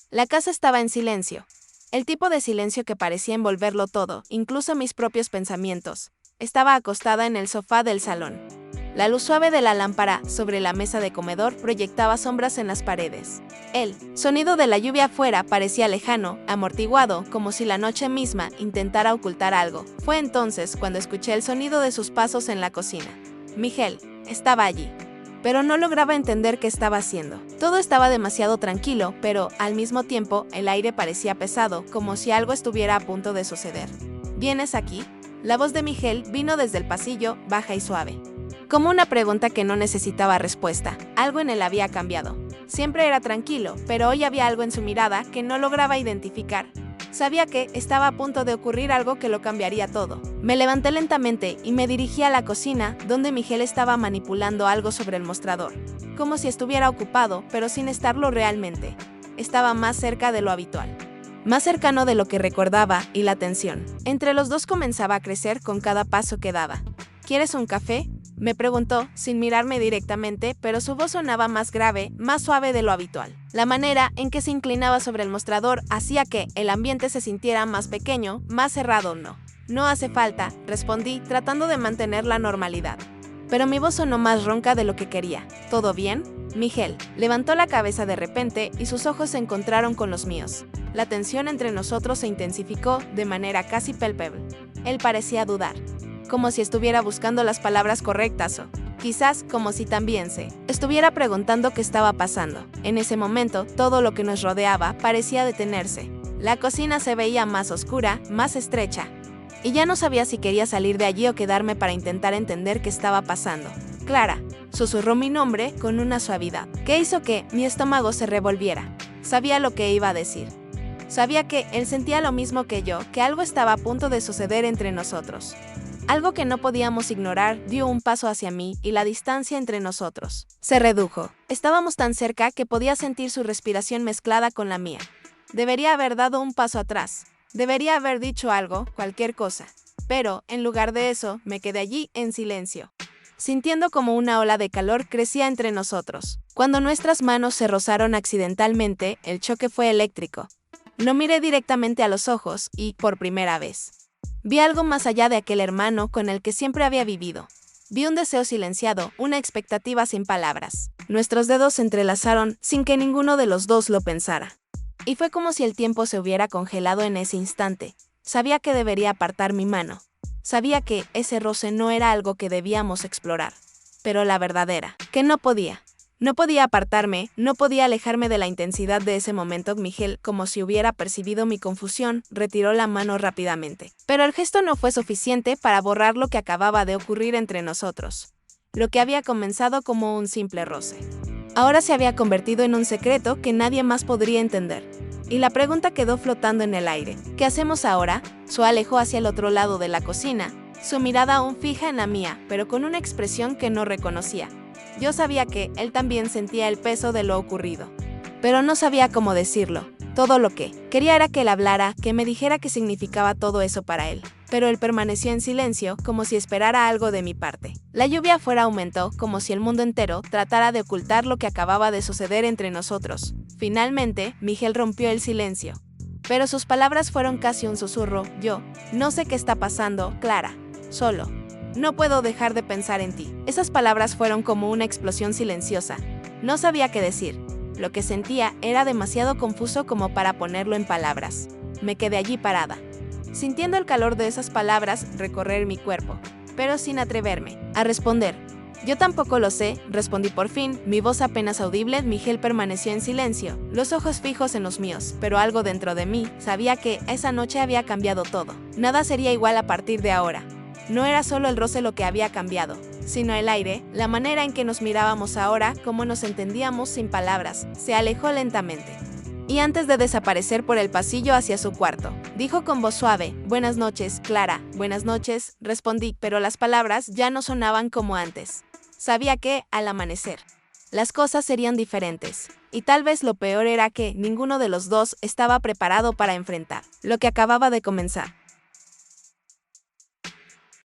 La casa estaba en silencio. El tipo de silencio que parecía envolverlo todo, incluso mis propios pensamientos. Estaba acostada en el sofá del salón. La luz suave de la lámpara sobre la mesa de comedor proyectaba sombras en las paredes. El sonido de la lluvia afuera parecía lejano, amortiguado, como si la noche misma intentara ocultar algo. Fue entonces cuando escuché el sonido de sus pasos en la cocina. Miguel estaba allí, pero no lograba entender qué estaba haciendo. Todo estaba demasiado tranquilo, pero, al mismo tiempo, el aire parecía pesado, como si algo estuviera a punto de suceder. ¿Vienes aquí? La voz de Miguel vino desde el pasillo, baja y suave. Como una pregunta que no necesitaba respuesta. Algo en él había cambiado. Siempre era tranquilo, pero hoy había algo en su mirada que no lograba identificar. Sabía que estaba a punto de ocurrir algo que lo cambiaría todo. Me levanté lentamente y me dirigí a la cocina, donde Miguel estaba manipulando algo sobre el mostrador. Como si estuviera ocupado, pero sin estarlo realmente. Estaba más cerca de lo habitual. Más cercano de lo que recordaba, y la tensión entre los dos comenzaba a crecer con cada paso que daba. ¿Quieres un café?, me preguntó, sin mirarme directamente, pero su voz sonaba más grave, más suave de lo habitual. La manera en que se inclinaba sobre el mostrador hacía que el ambiente se sintiera más pequeño, más cerrado. No hace falta, respondí, tratando de mantener la normalidad. Pero mi voz sonó más ronca de lo que quería. ¿Todo bien? Miguel levantó la cabeza de repente y sus ojos se encontraron con los míos. La tensión entre nosotros se intensificó de manera casi palpable. Él parecía dudar, como si estuviera buscando las palabras correctas o, quizás, como si también se estuviera preguntando qué estaba pasando. En ese momento, todo lo que nos rodeaba parecía detenerse. La cocina se veía más oscura, más estrecha, y ya no sabía si quería salir de allí o quedarme para intentar entender qué estaba pasando. Clara, susurró mi nombre con una suavidad que hizo que mi estómago se revolviera. Sabía lo que iba a decir. Sabía que él sentía lo mismo que yo, que algo estaba a punto de suceder entre nosotros. Algo que no podíamos ignorar dio un paso hacia mí y la distancia entre nosotros se redujo. Estábamos tan cerca que podía sentir su respiración mezclada con la mía. Debería haber dado un paso atrás. Debería haber dicho algo, cualquier cosa. Pero, en lugar de eso, me quedé allí en silencio, sintiendo como una ola de calor crecía entre nosotros. Cuando nuestras manos se rozaron accidentalmente, el choque fue eléctrico. Lo miré directamente a los ojos y, por primera vez, vi algo más allá de aquel hermano con el que siempre había vivido. Vi un deseo silenciado, una expectativa sin palabras. Nuestros dedos se entrelazaron sin que ninguno de los dos lo pensara. Y fue como si el tiempo se hubiera congelado en ese instante. Sabía que debería apartar mi mano. Sabía que ese roce no era algo que debíamos explorar. Pero la verdad era que no podía. No podía apartarme, no podía alejarme de la intensidad de ese momento. Miguel, como si hubiera percibido mi confusión, retiró la mano rápidamente. Pero el gesto no fue suficiente para borrar lo que acababa de ocurrir entre nosotros. Lo que había comenzado como un simple roce ahora se había convertido en un secreto que nadie más podría entender. Y la pregunta quedó flotando en el aire. ¿Qué hacemos ahora? Se alejó hacia el otro lado de la cocina, su mirada aún fija en la mía, pero con una expresión que no reconocía. Yo sabía que él también sentía el peso de lo ocurrido, pero no sabía cómo decirlo. Todo lo que quería era que él hablara, que me dijera qué significaba todo eso para él. Pero él permaneció en silencio, como si esperara algo de mi parte. La lluvia afuera aumentó, como si el mundo entero tratara de ocultar lo que acababa de suceder entre nosotros. Finalmente, Miguel rompió el silencio. Pero sus palabras fueron casi un susurro. Yo no sé qué está pasando, Clara. Solo no puedo dejar de pensar en ti. Esas palabras fueron como una explosión silenciosa. No sabía qué decir. Lo que sentía era demasiado confuso como para ponerlo en palabras. Me quedé allí parada, sintiendo el calor de esas palabras recorrer mi cuerpo, pero sin atreverme a responder. Yo tampoco lo sé, respondí por fin, mi voz apenas audible. Miguel permaneció en silencio, los ojos fijos en los míos, pero algo dentro de mí sabía que esa noche había cambiado todo. Nada sería igual a partir de ahora. No era solo el roce lo que había cambiado, sino el aire, la manera en que nos mirábamos ahora, cómo nos entendíamos sin palabras. Se alejó lentamente. Y antes de desaparecer por el pasillo hacia su cuarto, dijo con voz suave: «Buenas noches, Clara». «Buenas noches», respondí, pero las palabras ya no sonaban como antes. Sabía que, al amanecer, las cosas serían diferentes. Y tal vez lo peor era que ninguno de los dos estaba preparado para enfrentar lo que acababa de comenzar.